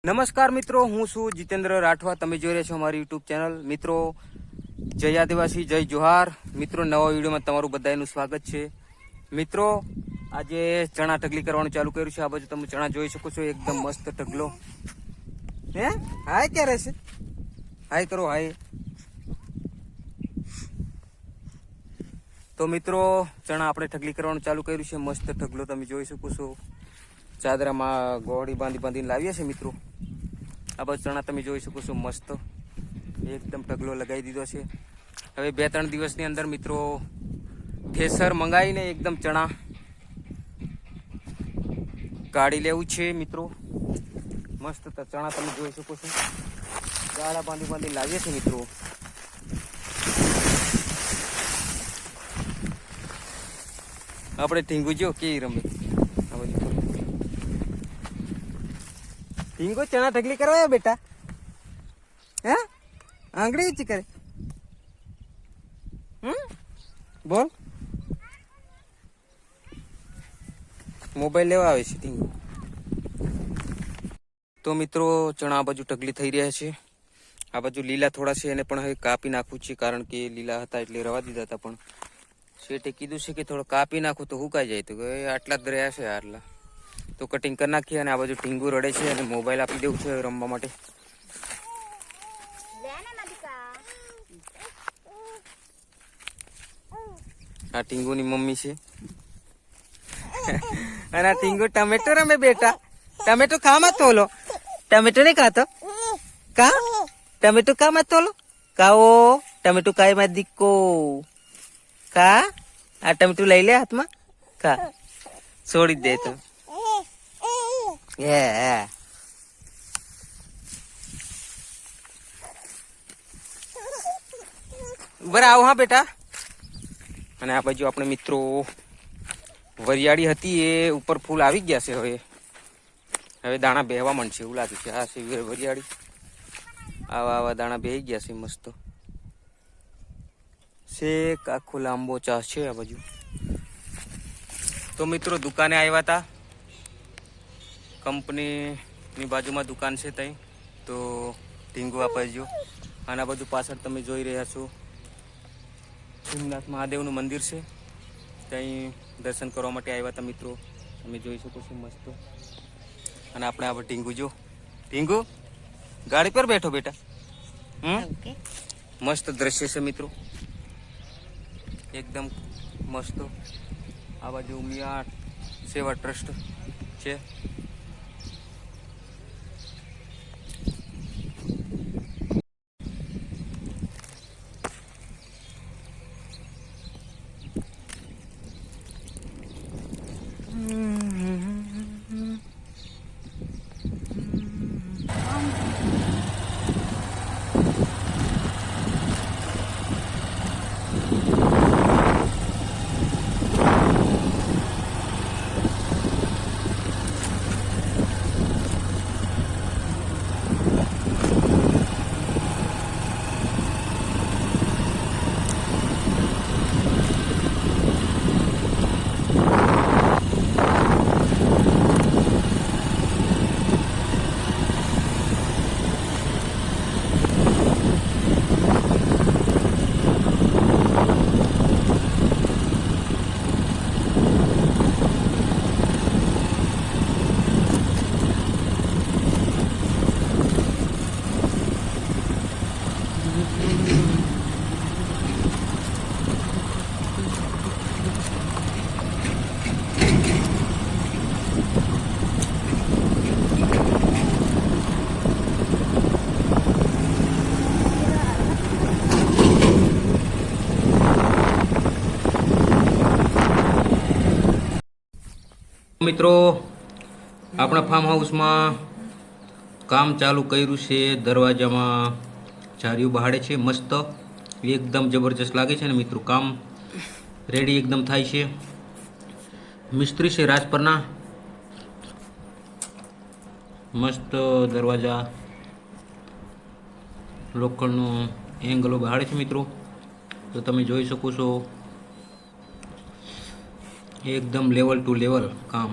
નમસ્કાર મિત્રો, હું છું જીતેન્દ્ર રાઠવા. તમે જોઈ રહ્યા છો અમારી યુટ્યુબ ચેનલ. મિત્રો, જય આદિવાસી, જય જોહાર. મિત્રો, નવા વિડીયોમાં તમારું બધાનું સ્વાગત છે. મિત્રો, આજે ચણા ઢગલી કરવાનું ચાલુ કર્યું છે. આ બાજુ તમે ચણા જોઈ શકો છો, એકદમ મસ્ત ઢગલો. હે હાય ક્યારે છે? હાય કરો, હાય. તો મિત્રો, ચણા આપણે ઢગલી કરવાનું ચાલુ કર્યું છે. મસ્ત ઢગલો તમે જોઈ શકો છો. ચાદરામાં ગોળી બાંધીને લાવીએ છીએ મિત્રો. આ બાજુ ચણા તમે જોઈ શકો છો, મસ્ત એકદમ ઢગલો લગાવી દીધો છે. હવે 2-3 દિવસની અંદર મિત્રો થેસર મંગાવીને એકદમ ચણા કાઢી લેવું છે મિત્રો. મસ્ત ચણા તમે જોઈ શકો છો, ગાળા બાંધી લાવીએ છીએ મિત્રો. આપણે ઢીંગુ જો કેવી રમે. ઢીંગો ચણા ઢગલી કરવાયો બેટા. હે આંગળી ઊંચી કરે. બોલ. મોબાઈલ લેવા આવે છે ઢીંગો. તો મિત્રો, ચણા આ બાજુ ઢગલી થઈ રહ્યા છે. આ બાજુ લીલા થોડા છે, એને પણ હવે કાપી નાખવું છે, કારણ કે લીલા હતા એટલે રવા દીધા હતા. પણ શેઠે કીધું છે કે થોડો કાપી નાખું તો હુકાઈ જાય. તો આટલા જ રહ્યા છે, આટલા તો કટિંગ કરી નાખીએ. અને આ બાજુ ટીંગુ રડે છે અને મોબાઈલ આપી દેવું છે રમવા માટે. આ ટીંગુની મમ્મી છે અને આ ટીંગુ ટમેટો રમે બેટા. ટમેટો ખામાં તોલો. ટમેટો નહીં ખાતો કા? ટમેટો ખામાં તોલો કાઓ. ટમેટો કાય માં દીકો કા? આ ટમેટું લઈ લે હાથમાં કા? છોડી દે તો. બરાબર, આવો હા બેટા. અને આ બાજુ આપણે મિત્રો વરિયાળી હતી, એ ઉપર ફૂલ આવી ગયા છે. હવે દાણા બેહવા માંડશે એવું લાગે છે. આ છે વરિયાળી. આવા દાણા બેહી ગયા છે મસ્ત. શેક આખો લાંબો ચાસ છે આ બાજુ. તો મિત્રો, દુકાને આવ્યા હતા. કંપનીની બાજુમાં દુકાન છે ત્યાં. તો ઢીંગુ આપજો. અને આ બધું પાછળ તમે જોઈ રહ્યા છો, સોમનાથ મહાદેવનું મંદિર છે. ત્યાં દર્શન કરવા માટે આવ્યા હતા મિત્રો. તમે જોઈ શકો છો મસ્ત. અને આપણે આ ઢીંગુ જો. ઢીંગુ ગાડી પર બેઠો બેટા. મસ્ત દ્રશ્ય છે મિત્રો, એકદમ મસ્ત. આ બાજુ ઉમિયા સેવા ટ્રસ્ટ છે. મિત્રો, આપણા ફાર્મ હાઉસમાં કામ ચાલુ કર્યું છે. દરવાજામાં જારીઓ બહાડે છે મસ્ત, એકદમ જબરજસ્ત લાગે છે ને મિત્રો. કામ રેડી એકદમ થાય છે. મિસ્ત્રી છે રાજપરના. મસ્ત દરવાજા લોખંડનો એંગલો બહાડે છે મિત્રો. તો તમે જોઈ શકો છો, एकदम लेवल टू लेवल काम।